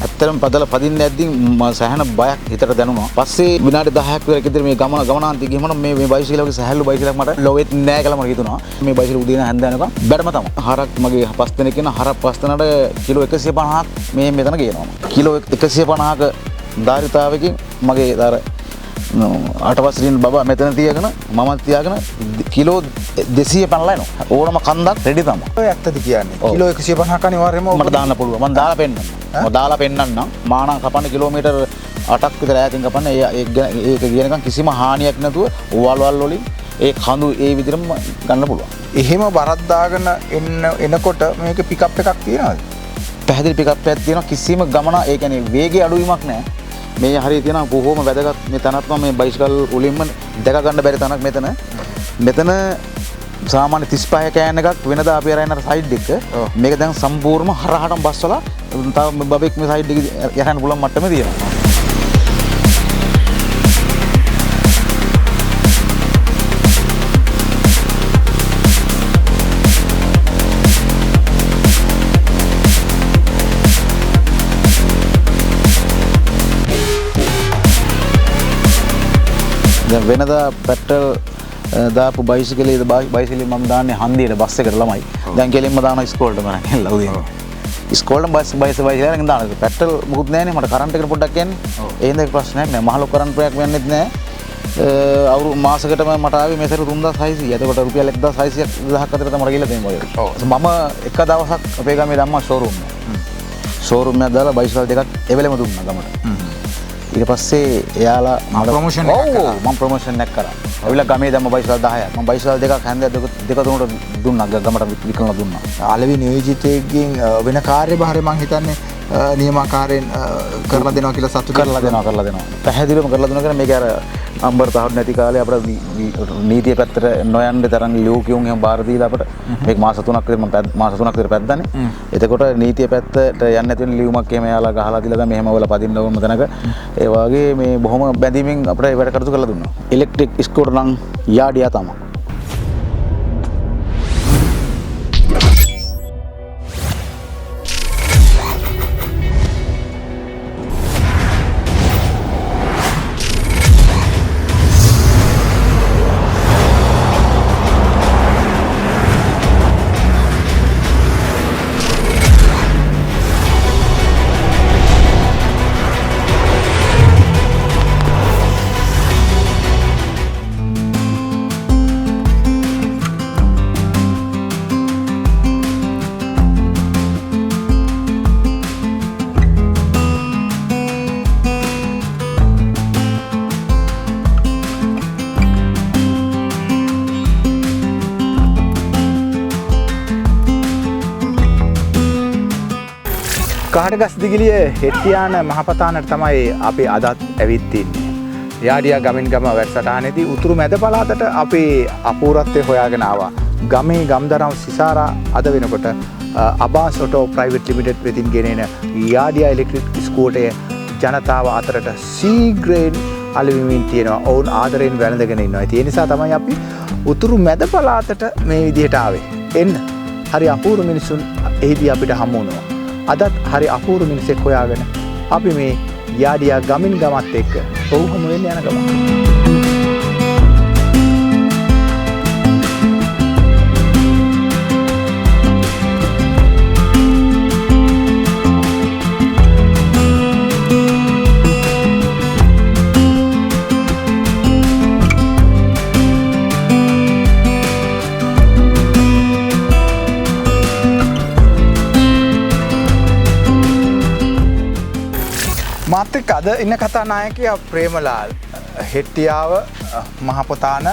ඇත්තටම පදින්න යද්දී සෑහෙන බයක් හිතට දැනුණා. පස්සේ විනාඩි 10ක් විතර ඉදිරිය මේ ගමනාන්තය ගිහම මේ බයිසිකලේ සහැල්ලු බයිසිකලක් මට ලෝවෙත් නෑ කියලා මට හිතුණා. මේ බයිසිකල උදේ හැන්ද යනකම් බැටම තමයි. හරක් මගේ 5 දෙනෙක් ඉන්න හරක් 5 දෙනාට කිලෝ 150ක් මේ මෙතන ගේනවා. කිලෝ 150ක ධාරිතාවකින් මගේ අර 8 වසරින් බබා මෙතන තියාගෙන මමත් තියාගෙන කිලෝ 200 පනලා එනවා. ඕනම කන්දක් රෙඩි තමයි. ඔය ඇත්තද කියන්නේ? කිලෝ 150ක් අනිවාර්යයෙන්ම මට දාන්න පුළුවන්. මම දාලා පෙන්නන්නම්. මම දාලා පෙන්නන්නම්. මානම් කපන්න කිලෝමීටර් 8ක් විතර ඈතින් කපන්න. ඒක කියනකම් කිසිම හානියක් නැතුව වලවල් වලින් ඒ කඳු ඒ විදිහටම ගන්න පුළුවන්. එහෙම බරක් දාගෙන එනකොට මේක පිකප් එකක් තියනවද? පැහැදිලි පිකප් එකක් තියෙනවා. කිසිම ගමන ඒ කියන්නේ වේගයේ අඩුවීමක් නැහැ. මේ හරිය තියෙනවා බොහොම වැදගත් මේ තැනත් මේ බයිසිකල් වලින්ම දැක ගන්න බැරි තැනක් මෙතන. මෙතන සාමාන්‍ය 35 කෑන් එකක් වෙනදා අපි අරගෙන අර සයිඩ් එක. මේක දැන් සම්පූර්ණම හරහටම බස්සලා තව බබෙක් මේ සයිඩ් එක යහන්න පුළුවන් මට්ටමේ තියෙනවා. දැන් වෙනදා පෙට්‍රල් දාපු බයිසිකලේ බයිසිකලේ මම දාන්නේ හන්දියට බස් එකට ළමයි. දැන් කෙලින්ම දානවා ඉස්කෝලේට මම ගෙනල්ලා උදේ. ඉස්කෝලේට බයිසිකලෙන් දානවා. පෙට්‍රල් මුකුත් නැහැනේ මට කරන්ට් එකට පොඩ්ඩක් යන්නේ. ඒ හින්දා ප්‍රශ්නයක් නෑ. මහලොක් කරන්ට් එකක් වෙන්නෙත් නෑ. අවුරු මාසෙකටම මට ආවේ මෙතන 3600. එතකොට රුපියල් 1600ක් අතර තමයි මට ගිහලා තියෙන්නේ. මම එක දවසක් අපේ ගමේ දැම්මා ෂෝරූම් එක. ෂෝරූම් එකක් දාලා බයිසිකල් දෙකක් එවෙලෙම දුන්නා ගමට. ඊට පස්සේ එයාලා මම ප්‍රොමෝෂන් එකක් කරා. අවිලා ගමේ දැම්ම බයිසිකල් 10ක්. මම බයිසිකල් දෙකක් හැන්ද දෙක තුනට දුන්නා ගමට විකුණලා දුන්නා. අලෙවි නියෝජිතයෙක්ගෙන් වෙන කාර්යභාරය මම හිතන්නේ නියමාකාරයෙන් කරලා දෙනවා කියලා සතුටු කරලා දෙනවා. පැහැදිලිවම කරලා දුන්නා කියලා මේක අර අම්බර තහඩු නැති කාලේ අපිට නීතිය පැත්තට නොයන්න තරම් ලෝකියුන් එහෙම බාර දීලා අපිට මේක මාස 3ක් විතර මම මාස 3ක් විතර පැද්දානේ. එතකොට නීතිය පැත්තට යන්නේ නැති වෙන ලියුමක් එහෙම එයාලා ගහලා දීලා දැන් මෙහෙම වල පදින්න ඕන තැනක ඒ වගේ මේ බොහොම බැඳීමෙන් අපිට වැඩ කටයුතු කරලා දුන්නා. ඉලෙක්ට්‍රික් ස්කූටර් නම් යාඩියා තමයි. කාටගස් දිගිලිය හෙට්ටියාන මහපතානට තමයි අපි අදත් ඇවිත් තින්නේ. යාඩියා ගමින් ගම වැඩසටහනේදී උතුරු මැද පළාතට අපේ අපූර්වත්වය හොයාගෙන ආවා. ගමේ ගම්දරම් සිසාරා අද වෙනකොට අබාස් ඔටෝ ප්‍රයිවට් ලිමිටඩ් වෙතින් ගෙනෙන යාඩියා ඉලෙක්ට්‍රික් ස්කූටරය ජනතාව අතරට සීග්‍රේන් අලෙවිමින් තියෙනවා. ඔවුන් ආදරයෙන් වැළඳගෙන ඉන්නවා. ඒ නිසා තමයි අපි උතුරු මැද පළාතට මේ විදිහට ආවේ. එන්න හරි අපූර්ව මිනිසුන් එහිදී අපිට හමු වුණා. අදත් හරි අපූර්ව මිනිසෙක් හොයාගෙන අපි මේ යාඩියා ගමින් ගමත් එක්ක ඔහු හමු වෙන්න යන ගමන. මාත් එක්ක අද ඉන්න කතානායකයා ප්‍රේමලාල් හෙට්ටියාව මහපොතාන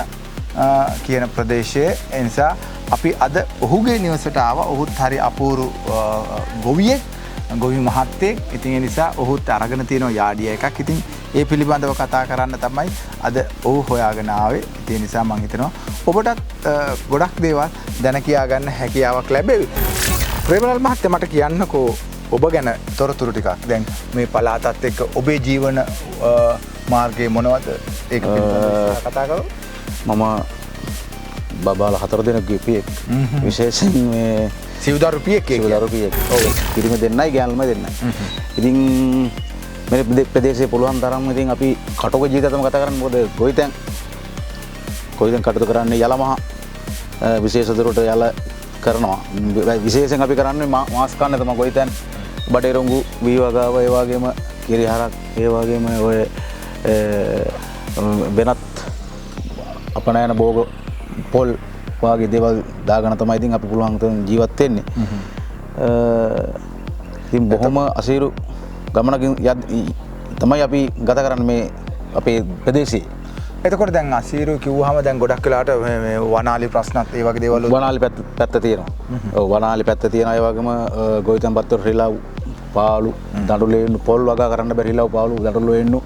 කියන ප්‍රදේශයේ. ඒ නිසා අපි අද ඔහුගේ නිවසට ආවා. ඔහුත් හරි අපූරු ගොවියෙක්, ගොවි මහත්තයෙක්. ඉතින් ඒ නිසා ඔහුත් අරගෙන තියෙනවා යාඩියා එකක්. ඉතින් ඒ පිළිබඳව කතා කරන්න තමයි අද ඔහු හොයාගෙන ආවේ. ඒ නිසා මම හිතනවා ඔබටත් ගොඩක් දේවල් දැන කියා ගන්න හැකියාවක් ලැබෙවි. ප්‍රේමලාල් මහත්තයා මට කියන්නකෝ ඔබ ගැන තොරතුරු ටිකක්. දැන් මේ පළාතත් එක්ක ඔබේ ජීවන මාර්ගය මොනවද? ඒක පිළිබඳව කතා කරමු. මම බබාලා 4 දෙනෙක් ගිහිපියෙක්. විශේෂයෙන් මේ සිව්දා රුපියෙක් රුපිය පිරිම දෙන්නයි ගෑල්ම දෙන්න. ඉතින් මේ ප්‍රදේශයේ පුළුවන් තරම් ඉතින් අපි කටක ජීවිතම ගත කරන්න මොකද කොයිතැන් කටයුතු කරන්නේ යල මහ විශේෂ දුරට යල කරනවා. විශේෂයෙන් අපි කරන්නේ මාස් කන්න තමයි කොයිතැන් බඩේරොංගු වීවගාව ඒ වගේම කිරිහරක් ඒ වගේම ඔය වෙනත් අපනයන බෝග පොල් වගේ දේවල් දාගෙන තමයි ඉතින් අපි පුළුවන් ජීවත් වෙන්නේ. ඉතින් බොහොම අසීරු ගමනකින් තමයි අපි ගත කරන්නේ මේ අපේ ප්‍රදේශයේ. එතකොට දැන් අසීරු කිව්වහම දැන් ගොඩක් වෙලාට මේ වනාලි ප්‍රශ්නත් ඒ වගේ දේවල් වනාලි පැත්ත තියෙනවා. ඔව් වනාලි පැත්ත තියෙනවා. ඒ වගේම ගොවිතැන් පත්තර රිලව් පාලු දඩුලේන්නු පොල් වගා කරන්න බැරි රිලව් පාලු දඩුලේන්නු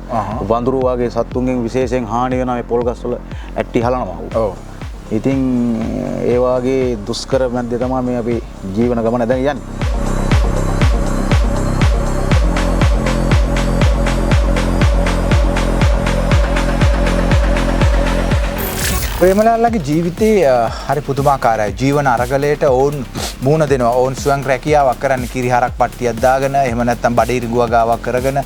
වඳුරු වගේ සත්තුන්ගෙන් විශේෂයෙන් හානි වෙනවා මේ පොල් ගස්වල ඇට්ටි හලනවා. ඔව්. ඉතින් ඒ වගේ දුෂ්කර මැද්දේ තමයි මේ අපි ජීවන ගමන දැන් යන්නේ. ප්‍රේමලාල්ලාගේ ජීවිතේ හරි පුදුමාකාරයි. ජීවන අරගලයට ඔවුන් මුහුණ දෙනවා. ඔවුන් ස්වයං රැකියාවක් කරන්නේ කිරිහරක් පට්ටියක් දාගෙන එහෙම නැත්නම් බඩේරිඟුව ගාවක් කරගෙන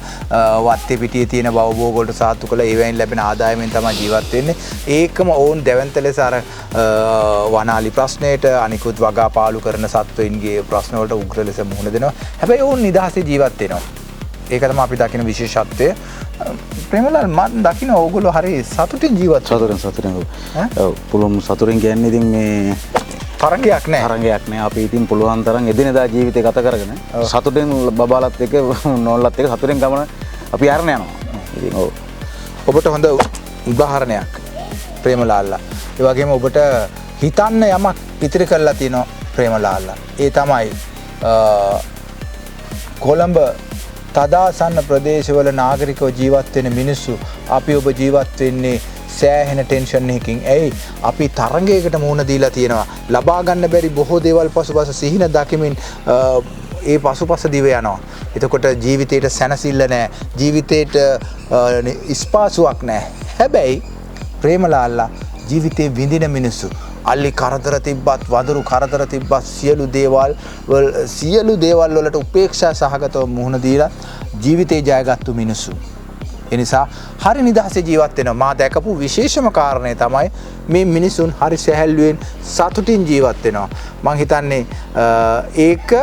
වත්තේ පිටියේ තියෙන බවබෝග වලට සාතු කළ ඒවෙන් ලැබෙන ආදායමෙන් තමයි ජීවත් වෙන්නේ. ඒකම ඔවුන් දැවැන්ත ලෙස අර වනාලි ප්‍රශ්නයට අනිකුත් වගා පාලු කරන සත්වයින්ගේ ප්‍රශ්න වලට උග්‍ර ලෙස මුහුණ දෙනවා. හැබැයි ඔවුන් නිදහසේ ජීවත් වෙනවා. ඒක තමයි අපි දකින විශේෂත්වය. ප්‍රේමලාල් මම දකින ඕගොල්ලෝ හරි සතුටින් ජීවත් සතුටින් ඔව් පුළුවන් සතුටින් කියන්නේ ඉතින් මේ තරංගයක් නෑ අපි ඉතින් පුළුවන් තරම් එදිනෙදා ජීවිතේ ගත කරගෙන සතුටින් බබාලත් එක්ක නෝල්ලත් එක්ක සතුටින් ගමන අපි අරන් යනවා. ඉතින් ඔව් ඔබට හොඳ උදාහරණයක් ප්‍රේමලාල්ලා. ඒ වගේම ඔබට හිතන්න යමක් ඉතිරි කරලා තියෙනවා ප්‍රේමලාල්ලා. ඒ තමයි කොළඹ තදාසන්න ප්‍රදේශවල නාගරිකව ජීවත් වෙන මිනිස්සු අපි ඔබ ජීවත් වෙන්නේ සෑහෙන ටෙන්ෂන් එකකින්. ඇයි අපි තරංගයකට මුහුණ දීලා තියෙනවා. ලබා ගන්න බැරි බොහෝ දේවල් පසුපස සිහින දකිමින් ඒ පසුපස දිව යනවා. එතකොට ජීවිතේට සැනසෙල්ල නැහැ. ජීවිතේට ස්පාසුවක් නැහැ. හැබැයි ප්‍රේමලාල්ලා ජීවිතේ විඳින මිනිස්සු අල්ලි කරදර තිබ්බත් වඳුරු කරදර තිබ්බත් සියලු දේවල් වලට උපේක්ෂා සහගතව මුහුණ දීලා ජීවිතේ ජයගත්තු මිනිස්සු. ඒ නිසා හරි නිදහසේ ජීවත් වෙනවා. මා දැකපු විශේෂම කාරණේ තමයි මේ මිනිසුන් හරි සැහැල්ලුවෙන් සතුටින් ජීවත් වෙනවා. මම හිතන්නේ ඒක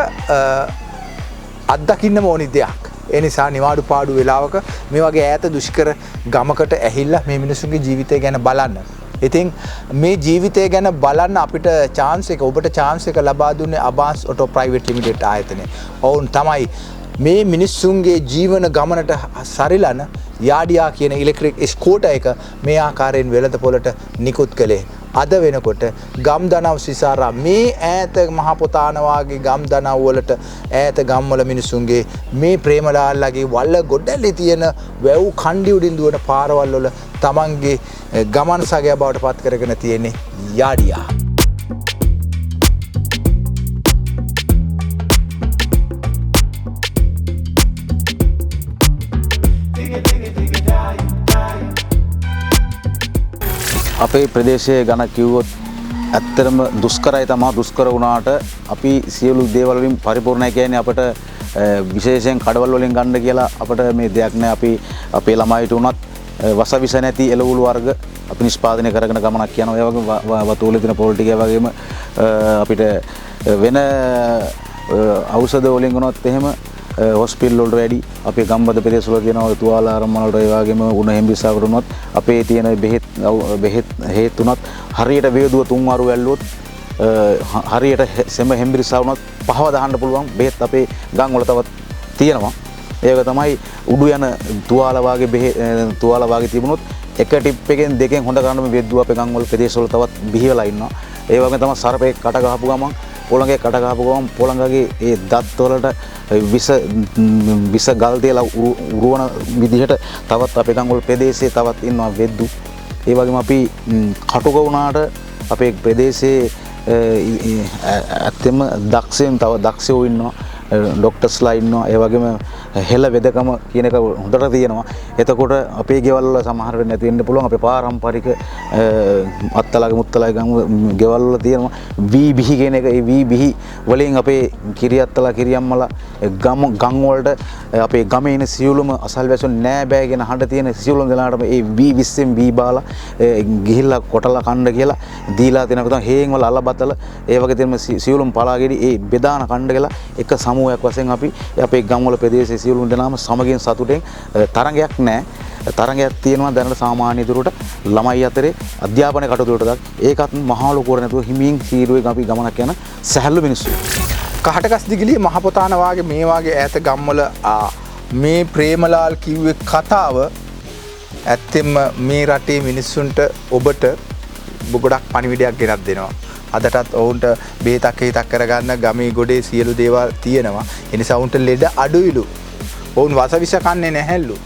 අත්දකින්නම ඕනි දෙයක්. ඒ නිසා නිවාඩු පාඩු වෙලාවක මේ වගේ ඈත දුෂ්කර ගමකට ඇහිල්ලා මේ මිනිසුන්ගේ ජීවිතය ගැන බලන්න. ඉතින් මේ ජීවිතය ගැන බලන්න අපිට chance එක ඔබට chance එක ලබා දුන්නේ අබාස් ඔටෝ ප්‍රයිවට් ලිමිටඩ් ආයතනය. ඔවුන් තමයි මේ මිනිස්සුන්ගේ ජීවන ගමනට සරිලන යාඩියා කියන ඉලෙක්ට්‍රික් ස්කූටර් එක මේ ආකාරයෙන් වෙළඳ පොළට නිකුත් කළේ. අද වෙනකොට ගම්දනව් සිසාරා මේ ඈත මහපොතාන වාගේ ගම්දනව් වලට ඈත ගම්වල මිනිසුන්ගේ මේ ප්‍රේමලාල්ලාගේ වල්ල ගොඩැලි තියෙන වැව් කණ්ඩි උඩින් දුවන පාරවල් වල තමන්ගේ ගමන් සගය බවට පත් කරගෙන තියෙන්නේ යාඩියා. අපේ ප්‍රදේශයේ ගණ කිව්වොත් ඇත්තටම දුෂ්කරයි තමයි. දුෂ්කර වුණාට අපි සියලු දේවල් වලින් පරිපූර්ණයි කියන්නේ අපිට විශේෂයෙන් කඩවල වලින් ගන්න කියලා අපිට මේ දෙයක් නෑ. අපි අපේ ළමයිට උනත් වස විස නැති එළවලු වර්ග අපි නිෂ්පාදනය කරගෙන ගමනක් යනවා. ඒ වගේම වතුවල තියෙන පොල් ටික වගේම අපිට වෙන ඖෂධ වලින් උනත් එහෙම හොස්පිටල් වලට වැඩි අපේ ගම්බද ප්‍රදේශවල තියෙන තුවාලාරම් වලට ඒ වගේම උණ හෙම්බිස්සාවට උනත් අපේ තියෙන බෙහෙත් හේත් උනත් හරියට වේදුව තුන් වරු වැල්ලුවොත් හරියට සෙම හෙම්බිරිස්සා උනත් පහව දාන්න පුළුවන් බෙහෙත් අපේ ගම් වල තවත් තියෙනවා. ඒක තමයි උඩු යන තුවාල වාගේ තිබුණොත් එක ටිප් එකෙන් දෙකෙන් හොඳ කරන්න මේ වේදුව අපේ ගම් වල ප්‍රදේශවල තවත් බිහිවලා ඉන්නවා. ඒ වගේම තමයි සර්පේ කට ගහපු ගමන් පොළඟේ කට ගහපු ගමන් පොළඟගේ ඒ දත් වලට විස ගල් තියලා උරවන විදිහට තවත් අපේ ගම් වල ප්‍රදේශයේ තවත් ඉන්නවා වෙද්දු. ඒ වගේම අපි කටුක වුණාට අපේ ප්‍රදේශයේ ඇත්තම දක්ෂයෝ ඉන්නවා. ડોක්ටර්ස්ලා ඉන්නවා. ඒ වගේම හෙළ වෙදකම කියන එක හොඳට තියෙනවා. එතකොට අපේ ගෙවල් වල සමහර වෙලාවට නැති වෙන්න පුළුවන්. අපේ පාරම්පරික අත්තලගේ මුත්තලගේ ගෙවල් වල තියෙනවා වී බිහි කියන එක. ඒ වී බිහි වලින් අපේ කිරියත්තලා කිරියම්මලා ගම් වලට අපේ ගමේ ඉන්න සියලුම අසල්වැසුන් නෑ බෑ කියන හඬ තියෙන සියලුම දෙනාටම ඒ වී 20න් වී බාලා ගිහිල්ලා කොටලා කන්න කියලා දීලා තියෙනවා. තමයි හේන් වල අලබතල ඒ වගේ තියෙන සියලුම පලාගෙඩි ඒ බෙදාන කන්න කියලා එක සමූහයක් වශයෙන් අපි අපේ ගම් වල ප්‍රදේශයේ සියලුම දෙනාම සමගින් සතුටෙන් තරඟයක් නෑ. තරඟයක් තියෙනවා දැනට සාමාන්‍ය දුරට ළමයි අතරේ අධ්‍යාපන කටයුතුවලට ඒකත් මහා ලොකුවට නැතුව හිමින් සීරුවෙන් අපි ගමනක් යන සැහැල්ලු මිනිස්සු. කහටගස් දිගිලිය මහපොතාන වාගේ මේ වාගේ ඈත ගම්වල මේ ප්‍රේමලාල් කිව්වේ කතාව ඇත්තෙන්ම මේ රටේ මිනිස්සුන්ට ඔබට ගොඩක් පණිවිඩයක් ගෙනත් දෙනවා. අදටත් ඔවුන්ට බේතක් හේතක් කරගන්න ගමේ ගොඩේ සියලු දේවල් තියෙනවා. ඒ නිසා ඔවුන්ට ලෙඩ අඩුයිලු. ඔවුන් වසවිස කන්නේ නැහැලු.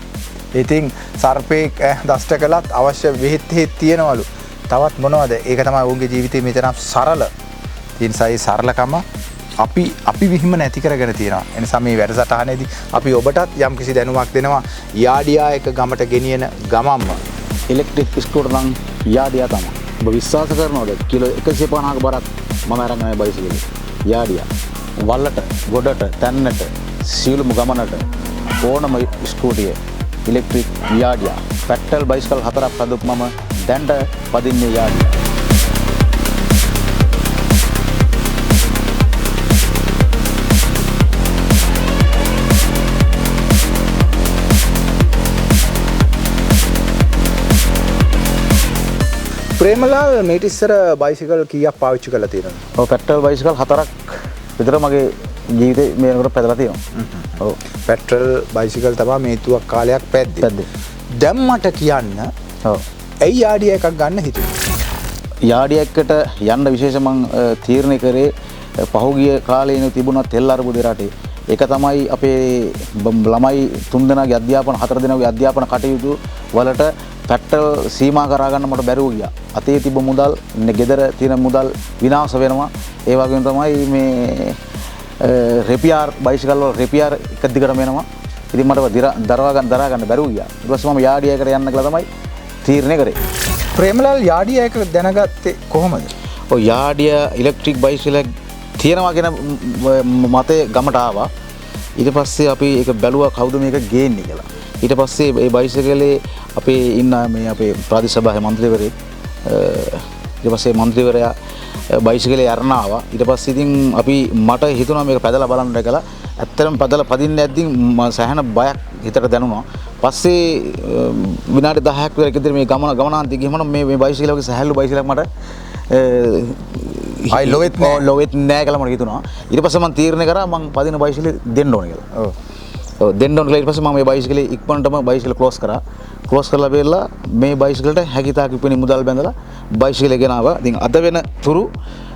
ඉතින් සර්පෙක් දෂ්ට කළත් අවශ්‍ය වෙහෙත් තියෙනවලු. තවත් මොනවද? ඒක තමයි ඔවුන්ගේ ජීවිතේ මෙතරම් සරල. ඒ නිසා ඒ සරලකම අපි විහිම නැති කරගෙන තියෙනවා. ඒ නිසා මේ වැඩසටහනේදී අපි ඔබටත් යම්කිසි දැනුමක් දෙනවා. යාඩියා එක ගමට ගෙනියන ගමම්ම ඉලෙක්ට්‍රික් ස්කූටර් නම් යාඩියා තමයි. ඔබ විශ්වාස කරනවද? කිලෝ 150ක බරක් මම අරන් ආවේ බයිසිකලේ. යාඩියා. වල්ලට, ගොඩට, තැන්නට, සියලුම ගමනට ඕනම ස්කූටිය ඉලෙක්ට්‍රික් යාඩියා. පෙට්‍රල් බයිසිකල් 4ක් හදපු මම දැන්ට පදින්නේ යාඩියා. ප්‍රේමලාල් මේට ඉස්සර බයිසිකල් කීයක් පාවිච්චි කරලා තියෙනවද? ඔව් පෙට්‍රල් බයිසිකල් 4ක් විතර මගේ ජීවිතේ මේ වෙනකොට පැදලා තියෙනවා. ඔව් පෙට්‍රල් බයිසිකල් තමයි මේ තුවක් කාලයක් පැද්දේ. දැන් මට කියන්න ඔව් ඇයි යාඩියා එකක් ගන්න හිතුවේ? යාඩියකට යන්න විශේෂ මං තීරණය කරේ පහුගිය කාලේ ඉන්න තිබුණා තෙල් අරබුදේ රටේ. ඒක තමයි අපේ ළමයි 3 දෙනාගේ අධ්‍යාපන 4 දෙනාගේ අධ්‍යාපන කටයුතු වලට පෙට්‍රල් සීමා කරා ගන්න මට බැරුව ගියා. අතේ තිබ්බ මුදල්, ගෙදර තියෙන මුදල් විනාශ වෙනවා. ඒ වගේම තමයි මේ රිපියර් බයිසිකල් වල රිපියර් එක දිගටම එනවා. ඉතින් මට දරා ගන්න බැරුව ගියා. ඊට පස්සේ මම යාඩියකට යන්න කියලා තමයි තීරණය කරේ. ප්‍රේමලාල් යාඩියා එක දැනගත්තේ කොහොමද? ඔය යාඩියා ඉලෙක්ට්‍රික් බයිසිකලයක් තියෙනවා කියන මතේ ගමට ආවා. ඊට පස්සේ අපි ඒක බැලුවා කවුද මේක ගේන්නේ කියලා. ඊට පස්සේ මේ බයිසිකලේ අපේ ඉන්න මේ අපේ ප්‍රාදේශ සභාවේ മന്ത്രിවරයෙක් ඊට පස්සේ മന്ത്രിවරයා බයිසිකලේ අරන් ආවා. ඊට පස්සේ ඉතින් අපි මට හිතුණා මේක පැදලා බලන්න කියලා. ඇත්තටම පැදලා පදින්න ඇද්දින් සෑහෙන බයක් හිතට දැනුණා. පස්සේ විනාඩි 10ක් විතර ඉදිරි මේ ගමනාන්තය ගිහම මේ බයිසිකලයේ සැහැල්ලු බයිසිකලයක් මට ලොවෙත් නෑ කියලා මට හිතුණා. ඊට පස්සේ මම තීරණය කරා මම පදින බයිසිකලේ දෙන්න ඕනේ කියලා. ඔව් දෙන්න ඕනේ කියලා ඊට පස්සේ මම මේ බයිසිකලේ ඉක්මනටම බයිසිකල ක්ලෝස් කරා. ක්ලෝස් කරලා බෙරලා මේ බයිසිකලට හැකියතාක් ඉපෙනි මුදල් බැඳලා බයිසිකලේ ගෙනාවා. ඉතින් අද වෙන තුරු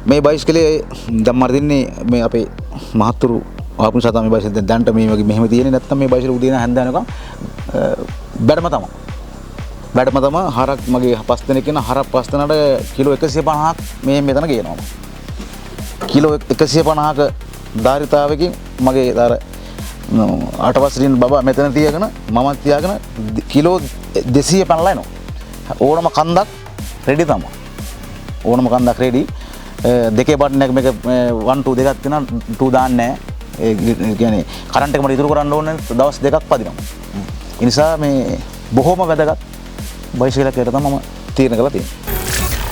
මේ බයිසිකලේ දැන් මම දින්නේ මේ අපේ මහත්තුරු ආපු නිසා තමයි මේ බයිසිකලෙන් දැන්ට මේ වගේ මෙහෙම තියෙන්නේ. නැත්නම් මේ බයිසිකල උදේ ඉඳන් හැන්ද වෙනකම් බැඩම තමයි. බැඩම තමයි හරක් මගේ 5 දෙනෙක් ඉන්න හරක් 5 දෙනාට කිලෝ 150ක් මේ මෙතන ගේනවා. කිලෝ 150ක ධාරිතාවකින් මගේ අර 8 වසරින් බබා මෙතන තියාගෙන මමත් තියාගෙන කිලෝ 200 පැනලා එනවා. ඕනම කන්දක් රෙඩි තමයි. ඕනම කන්දක් රෙඩි. දෙකේ බටන් එක මේක 1 2 දෙකක් තියෙනවා 2 දාන්නේ නැහැ. ඒ කියන්නේ කරන්ට් එක මට ඉතුරු කරන්න ඕනේ දවස් දෙකක් පදිනවා. ඒ නිසා මේ බොහොම වැදගත් බයිසිකලයක් එක තමයි මම තීරණය කරලා තියෙන්නේ.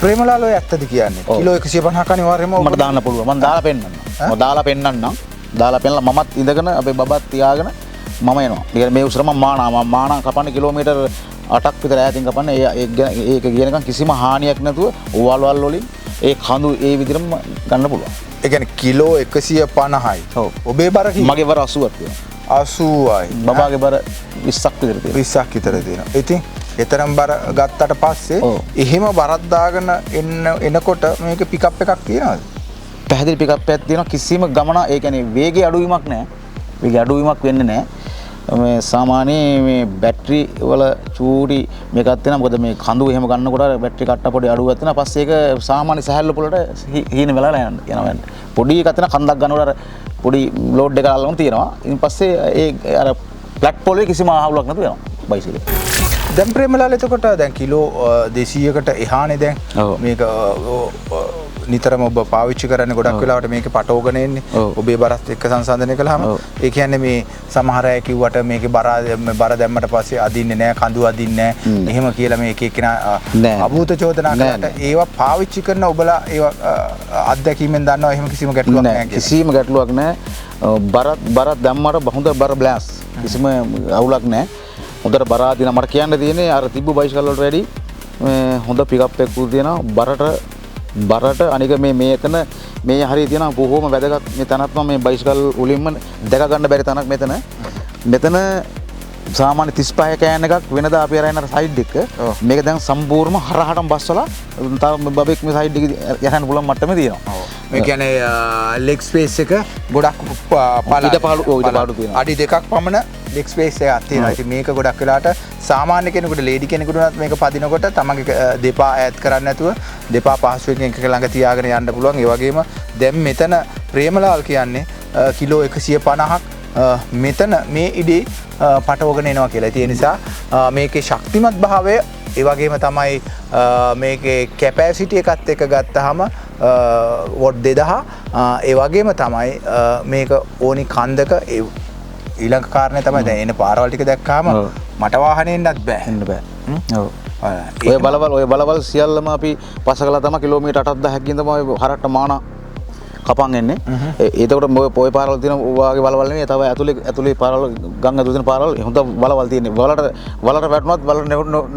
ප්‍රේමලාල් ඔය ඇත්තද කියන්නේ? කිලෝ 150ක අනිවාර්යයෙන්ම මට දාන්න පුළුවන්. මම දාලා පෙන්නන්නම්. මම දාලා පෙන්නන්නම්. දාලා පෙන්නලා මමත් ඉඳගෙන අපේ බබත් තියාගෙන මම එනවා. ඒ මේ උසර මම මානා කපන්නේ කිලෝමීටර් 8ක් විතර ඈතින් කපන්නේ. ඒක කියනකම් කිසිම හානියක් නැතුව ඕවල් වල වලින් ඒ කඳු ඒ විදිහටම ගන්න පුළුවන්. ඒ කියන්නේ කිලෝ 150යි. ඔව්. ඔබේ බර කීයද? මගේ බර 80ක් තියෙනවා. 80යි. බබාගේ බර 20ක් විතර තියෙනවා. 20ක් විතර තියෙනවා. ඉතින් එතරම් බර ගත්තට පස්සේ එහෙම බරක් දාගෙන එනකොට මේක පිකප් එකක් තියනවද? පැහැදිලි පිකප් එකක් තියෙනවා. කිසිම ගමන ඒ කියන්නේ වේගයේ අඩුවීමක් නැහැ. වේගයේ අඩුවීමක් වෙන්නේ නැහැ. මේ සාමාන්‍යයෙන් මේ බැටරි වල චූටි මේකක් තියෙනවා. මොකද මේ කඳු එහෙම ගන්නකොට බැටරි කට්ට පොඩි අඩුවක් තියෙනවා. පස්සේ ඒක සාමාන්‍ය සහැල්ලු පොළට හීන වෙලා යනවා. පොඩි එකක් තියෙනවා කන්දක් ගන්නකොට අර පොඩි ලෝඩ් එක අල්ලගෙන තියෙනවා. ඊට පස්සේ ඒ අර ෆ්ලැට් පොළවේ කිසිම ආහුලක් නැතුව යනවා බයිසිකලේ. දැන් ප්‍රේමලාල් එතකොට දැන් කිලෝ 200කට එහානේ දැන් මේක නිතරම ඔබ පාවිච්චි කරන්නේ ගොඩක් වෙලාවට මේකේ පටෝගන එන්නේ. ඔබේ බරත් එක්ක සංසන්දනය කළාම ඒ කියන්නේ මේ සමහර අය කිව්වට මේකේ බර දැම්මට පස්සේ අදින්නේ නැහැ, කඳු අදින්නේ නැහැ. එහෙම කියලා මේ එක එක්කිනා අභූත චෝදනා කරාට ඒවා පාවිච්චි කරන ඔබලා ඒවා අත්දැකීමෙන් දන්නවා එහෙම කිසිම ගැටලුවක් නැහැ කියලා. කිසිම ගැටලුවක් නැහැ. බරත් දැම්මට හොඳ බර බ්ලාස්. කිසිම අවුලක් නැහැ. හොඳට බර අදින මට කියන්න තියෙන්නේ අර තිබ්බ බයිසිකල් වලට වැඩි හොඳ පිකප් එකක් තියෙනවා බරට අනික මේ එතන මේ හරිය තියෙනවා බොහොම වැදගත් මේ තැනත් මම මේ බයිසිකල් උලින්ම දැක ගන්න බැරි තැනක් මෙතන සාමාන්‍ය 35 කෑන් එකක් වෙනදා අපි අරගෙන අර සයිඩ් එක මේක දැන් සම්පූර්ණම හරහටම බස්සලා තව බබෙක් මේ සයිඩ් එක යහන්න පුළුවන් මට්ටමේ තියෙනවා. මේ කියන්නේ ලෙග් ස්පේස් එක ගොඩක් පාඩු තියෙනවා. අඩි දෙකක් පමණ ලෙග් ස්පේස් එකක් තියෙනවා. ඉතින් මේක ගොඩක් වෙලාට සාමාන්‍ය කෙනෙකුට ලේඩි කෙනෙකුට උනත් මේක පදිනකොට තමන්ගේ දෙපා ඈත් කරන්නේ නැතුව දෙපා පහසුවෙන් එක ළඟ තියාගෙන යන්න පුළුවන්. ඒ වගේම දැන් මෙතන ප්‍රේමලාල් කියන්නේ කිලෝ 150ක් මෙතන මේ ඉඩේ පටවගෙන එනවා කියලා. ඒ නිසා මේකේ ශක්තිමත් භාවය ඒ වගේම තමයි මේකේ කැපැසිටි එකත් එක්ක ගත්තාම වොට් 2000 ඒ වගේම තමයි මේක ඕනි කන්දක ඊළඟ කාරණේ තමයි දැන් එන පාරවල් ටික දැක්කාම මට වාහනේ එන්නත් බෑ. එන්න බෑ. ඔව්. ඔය බලවල් සියල්ලම අපි පසකලා තමයි කිලෝමීටර් 8000කින් තමයි හරට මාන කපන් එන්නේ. ඒතකොට ඔය පාරවල් තියෙන වාගේ බලවල් නෙමෙයි තව ඇතුලේ පාරවල් ගංගා දුදින පාරවල් හොඳ බලවල් තියෙන්නේ. වලට වැටුණත් වල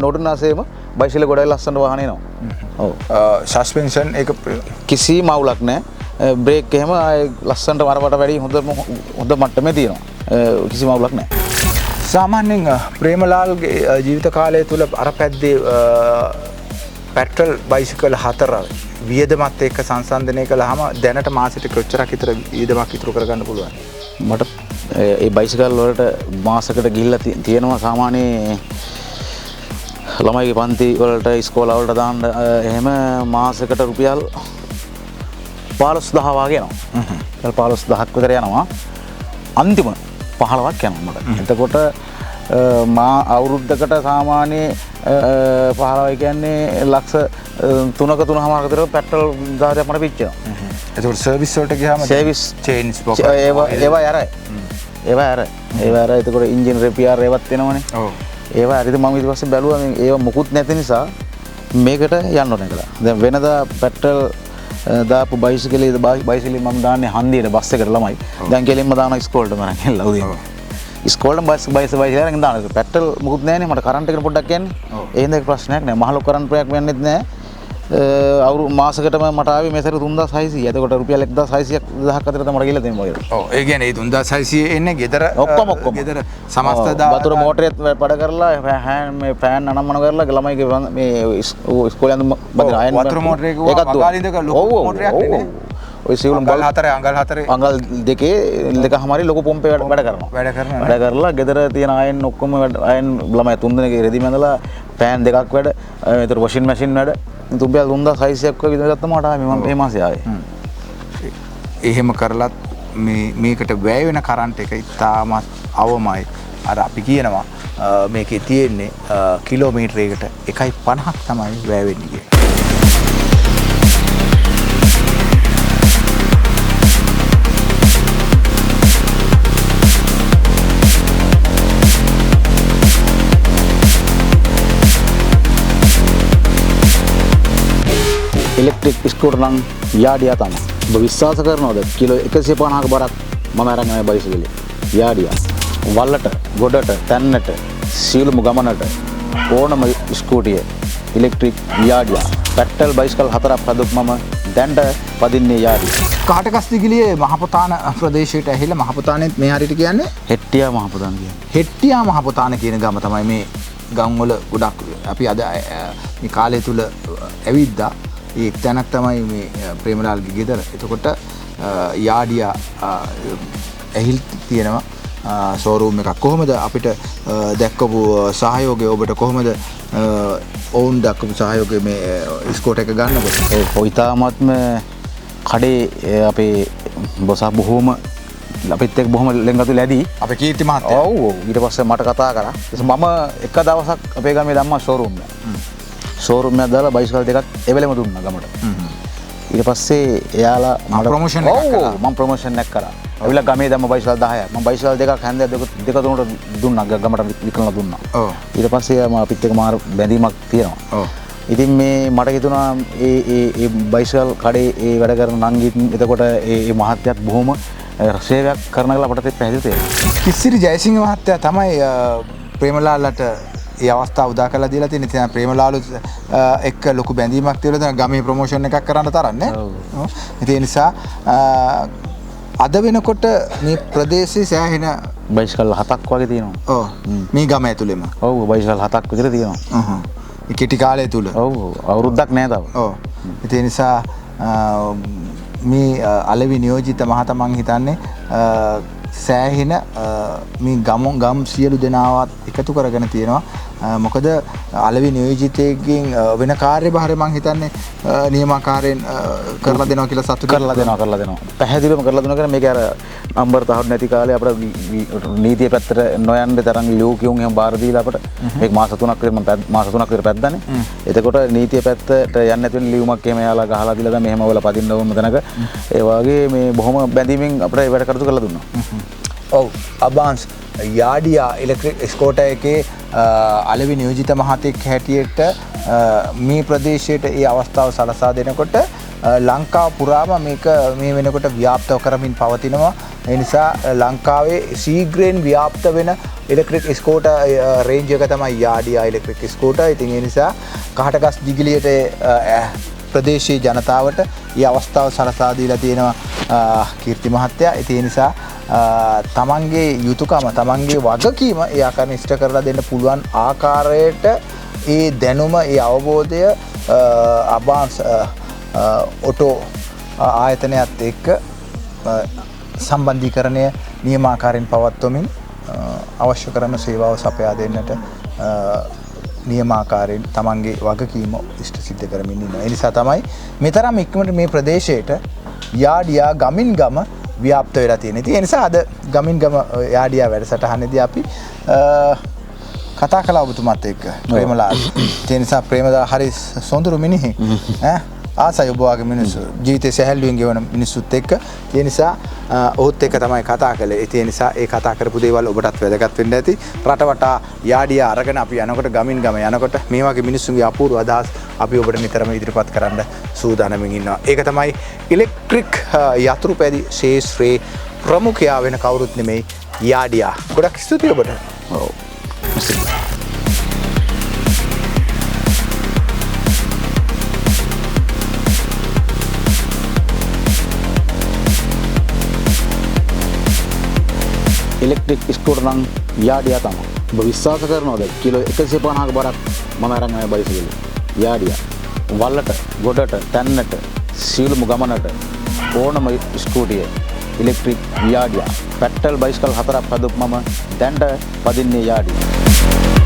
නොඩුනාසෙම බයිසිකල් ගොඩයි ලස්සන වාහන එනවා. ඔව්. සස්පෙන්ෂන් එක කිසිම අවුලක් නැහැ. බ්‍රේක් එහෙම ලස්සනට වරවට වැඩි හොඳ මට්ටමේ තියෙනවා. කිසිම අවුලක් නැහැ. සාමාන්‍යයෙන් ප්‍රේමලාල්ගේ ජීවිත කාලය තුල අර පැද්දේ පෙට්‍රල් බයිසිකල් 4 වියදමත් එක්ක සංසන්දනය කළාම දැනට මාසෙට කොච්චරක් විතර වියදමක් ඉතුරු කරගන්න පුළුවන්? මට ඒ බයිසිකල් වලට මාසකට ගිහිල්ලා තියෙනවා සාමාන්‍ය ළමයිගේ පන්ති වලට ඉස්කෝල වලට දාන්න එහෙම මාසෙකට රුපියල් 15000 වගේ යනවා. 15000ක් විතර යනවා. අන්තිම 15ක් යනවා මට. එතකොට මා අවුරුද්දකට සාමාන්‍ය 15 කියන්නේ ලක්ෂ 3ක 3.5ක විතර පෙට්‍රල් ගානක් මට පිච්චෙනවා. ඒකට සර්විස් වලට ගියාම සර්විස් චේන්ජ් ඒවා අරයි. ඒවා අරයි. එතකොට එන්ජින් රිපෙයාර් ඒවත් වෙනවනේ. ඔව්. ඒවා හරිද මම ඊට පස්සේ බැලුවා මේ ඒවා මුකුත් නැති නිසා මේකට යන්න ඕනේ කියලා. දැන් වෙනදා පෙට්‍රල් දාපු බයිසිකලේ මම දාන්නේ හන්දියට බස් එකට ළමයි. දැන් කෙලින්ම දානවා ඉස්කෝලේට මම ගෙනල්ලා උදේ. ඉස්කෝලේට බයිසිකල් ළඟ දානවා. පෙට්‍රල් මුකුත් නැහැනේ මට කරන්ට් එකට පොඩ්ඩක් යන්නේ. ඒ හින්දා ප්‍රශ්නයක් නැහැ. මහලොක් කරන්ට් එකක් වෙන්නෙත් නැහැ. අවුරු මාසකටම මට ආවේ මේසර 3600. එතකොට රුපියල් 1600ක් 1000ක් අතර තමයි මට ගිහලා තියෙන්නේ වගේ. ඔව් ඒ කියන්නේ 3600 එන්නේ ගෙදර ඔක්කොම ගෙදර සමස්ත වතුර මෝටරේත් වැඩ කරලා මේ ෆෑන් අනම්මන කරලා ළමයිගේ මේ ඉස්කෝලේ යන බදින අයන් වතුර මෝටරේක වගාලින්දක ලොකු මෝටරයක් නේ. ඔය සිවුම් අඟල් 4 අඟල් දෙකේ දෙකමාරි ලොකු පොම්පේ වැඩ කරලා ගෙදර තියෙන අයන් ඔක්කොම අයන් ළමයි 3 දෙනෙක්ගේ රෙදි මැදලා ෆෑන් දෙකක් වැඩ ඒතර වොෂින් මැෂින් වැඩ තුම්බියල් 3600ක් වගේ විතර ගත්තා මට ආවේ මම මේ මාසේ ආවේ. එහෙම කරලත් මේකට වැය වෙන කරන්ට් එක ඉතාමත් අවමයි. අර අපි කියනවා මේකේ තියෙන්නේ කිලෝමීටරයකට 1.50ක් තමයි වැය වෙන්නේ. ඉලෙක්ට්‍රික් ස්කූටර් නම් යාඩියා තමයි. ඔබ විශ්වාස කරනවද කිලෝ 150ක බරක් මම අරන් ආවේ බයිසිකලේ. යාඩියා. වල්ලට, ගොඩට, තැන්නට, සීලුම ගමනට ඕනම ස්කූටිය ඉලෙක්ට්‍රික් යාඩියා. පෙට්‍රල් බයිසිකල් 4ක් හදුක් මම දැන්ට පදින්නේ යාඩියා. කාටකස්තිගිලියේ මහපොතාන ප්‍රදේශයට ඇහිලා මහපොතානෙත් මේ හරියට කියන්නේ හෙට්ටියා මහපොතාන කියන්නේ. හෙට්ටියා මහපොතාන කියන ගම තමයි මේ ගම්වල ගොඩක් අපි අද මේ කාලය තුල ඇවිද්දා. ඒ තැනක් තමයි මේ ප්‍රේමලාල්ගේ ගෙදර. එතකොට යාඩියා ඇහිල් තියෙනවා. ෂෝරූම් එකක්. කොහොමද අපිට දැක්කපු සහයෝගය ඔබට කොහොමද ඔවුන් දක්වපු සහයෝගය මේ ස්කෝට් එක ගන්නකොට? ඒ කොයිතාමත්ම කඩේ අපේ බොස බොහෝම අපිත් එක්ක බොහොම ලෙන්ගතු ලැබී අපේ කීර්ති මහත්තයා. ඔව් ඊට පස්සේ මට කතා කරා. ඊට මම එක දවසක් අපේ ගමේ දැම්මා ෂෝරූම් එක. ෂෝරූම් එකක් දාලා බයිසිකල් දෙකක් එවෙලෙම දුන්නා ගමට. ඊට පස්සේ එයාලා මට ප්‍රොමෝෂන් එකක් කළා. මම ප්‍රොමෝෂන් එකක් කරා. ඇවිල්ලා ගමේ දැම්ම බයිසිකල් 10ක්. මම බයිසිකල් දෙකක් හැන්ද දෙක තුනට දුන්නා ගමට විකුණලා දුන්නා. ඔව්. ඊට පස්සේ මම අපිත් එක්ක මාර බැඳීමක් තියෙනවා. ඔව්. ඉතින් මේ මට හිතුණා ඒ බයිසිකල් කඩේ ඒ වැඩ කරන නංගිත් එතකොට ඒ මහත්තයාත් බොහොම සේවයක් කරන කියලා අපට පැහැදිලි තේරෙනවා. කිසිරි ජයසිංහ මහත්තයා තමයි ප්‍රේමලාල්ලට ඒ අවස්ථාව උදා කරලා දීලා තියෙන්නේ. ඉතින් ප්‍රේමලාලු එක්ක ලොකු බැඳීමක් තියලා දැන් ගමේ ප්‍රොමෝෂන් එකක් කරන්න තරන්නේ. ඔව්. ඒ නිසා අද වෙනකොට මේ ප්‍රදේශයේ සෑහෙන බයිසිකල් 7ක් වගේ තියෙනවා. ඔව්. මේ ගම ඇතුළෙම. ඔව් බයිසිකල් 7ක් විතර තියෙනවා. ඒ කෙටි කාලය තුල. ඔව් අවුරුද්දක් නෑ තව. ඔව්. ඒ නිසා මේ අලෙවි නියෝජිත මහතා මං හිතන්නේ සෑහෙන මේ ගම් සියලු දෙනාවත් එකතු කරගෙන තියෙනවා. මොකද අලෙවි නියෝජිතයෙක්ගෙන් වෙන කාර්යභාරය මං හිතන්නේ නියමාකාරයෙන් කරලා දෙනවා කියලා සතුටු කරලා දෙනවා. පැහැදිලිවම කරලා දෙනවා කියන්නේ මේක අර නම්බර් තහවුරු නැති කාලේ අපිට නීතිය පැත්තට නොයන්න තරම් ලෝකියුන් එහෙම බාර දීලා අපිට මේක මාස 3ක් විතර මම මාස 3ක් විතර පැද්දානේ. එතකොට නීතිය පැත්තට යන්නේ නැති වෙන ලියුමක් එහෙම යාලා ගහලා දීලා දැන් මෙහෙම වල පදින්න ඕන තැනක ඒ වගේ මේ බොහොම බැඳීමෙන් අපිට වැඩ කටයුතු කරලා දුන්නා. ඔව් අබාන්ස් යාඩියා ඉලෙක්ට්‍රික් ස්කෝටර් එකේ අලෙවි නියෝජිත මහතෙක් හැටියට මේ ප්‍රදේශයට ඒ අවස්ථාව සලසා දෙනකොට ලංකාව පුරාම මේක මේ වෙනකොට ව්‍යාප්ත කරමින් පවතිනවා. ඒ නිසා ලංකාවේ ශීඝ්‍රයෙන් ව්‍යාප්ත වෙන ඉලෙක්ට්‍රික් ස්කෝටර් රේන්ජ් එක තමයි යාඩියා ඉලෙක්ට්‍රික් ස්කෝටර්. ඉතින් ඒ නිසා කහටගස් දිගිලියට ප්‍රදේශීය ජනතාවට මේ අවස්ථාව සලසා දීලා තියෙනවා කීර්ති මහත්තයා. ඒ නිසා තමන්ගේ යුතුයකම තමන්ගේ වගකීම ඒ ආකාරයෙන් ඉෂ්ට කරලා දෙන්න පුළුවන් ආකාරයට ඒ දැනුම ඒ අවබෝධය අබාන්ස් ඔටෝ ආයතනයත් එක්ක සම්බන්ධීකරණය නියමාකාරයෙන් පවත්වමින් අවශ්‍ය කරන සේවාව සපයා දෙන්නට නියමාකාරයෙන් තමන්ගේ වගකීම ඉෂ්ට සිද්ධ කරමින් ඉන්නවා. ඒ නිසා තමයි මෙතරම් ඉක්මනට මේ ප්‍රදේශයට යාඩියා ගමින් ගම ව්‍යාප්ත වෙලා තියෙන. ඉතින් ඒ නිසා අද ගමින් ගම යාඩියා වැඩසටහනේදී අපි කතා කළා ඔබතුමාත් එක්ක ප්‍රේමලාල්. ඒ නිසා ප්‍රේමදා හරි සොඳුරු මිනිහෙක්. ආසයි ඔබ වගේ මිනිස්සු ජීවිතේ සැහැල්ලුවෙන් ගෙවන මිනිස්සුත් එක්ක. ඒ නිසා ඔහුත් එක්ක තමයි කතා කළේ. ඒ නිසා ඒ කතා කරපු දේවල් ඔබටත් වැදගත් වෙන්න ඇති. රටවටා යාඩියා අරගෙන අපි යනකොට ගමින් ගම යනකොට මේ වගේ මිනිස්සුන්ගේ අපූර්ව අදහස් අපි ඔබට නිතරම ඉදිරිපත් කරන්න සූදානම්ින් ඉන්නවා. ඒක තමයි ඉලෙක්ට්‍රික් යතුරුපැදි ශේෂ්ත්‍රයේ ප්‍රමුඛයා වෙන කවුරුත් නෙමෙයි යාඩියා. ගොඩක් ස්තුතියි ඔබට. ඔව්. ඉලෙක්ට්‍රික් ස්කූටර් නම් යාඩියා තමයි. ඔබ විශ්වාස කරනවද? කිලෝ 150ක බරක් මම අරන් ආවේ බයිසිකලෙ. යාඩියා. වල්ලට, ගොඩට, තැන්නට, සීලුම ගමනට ඕනම ස්කූටිය ඉලෙක්ට්‍රික් යාඩියා. පෙට්‍රල් බයිසිකල් 4ක් හදපු මම දැන්ට පදින්නේ යාඩියා.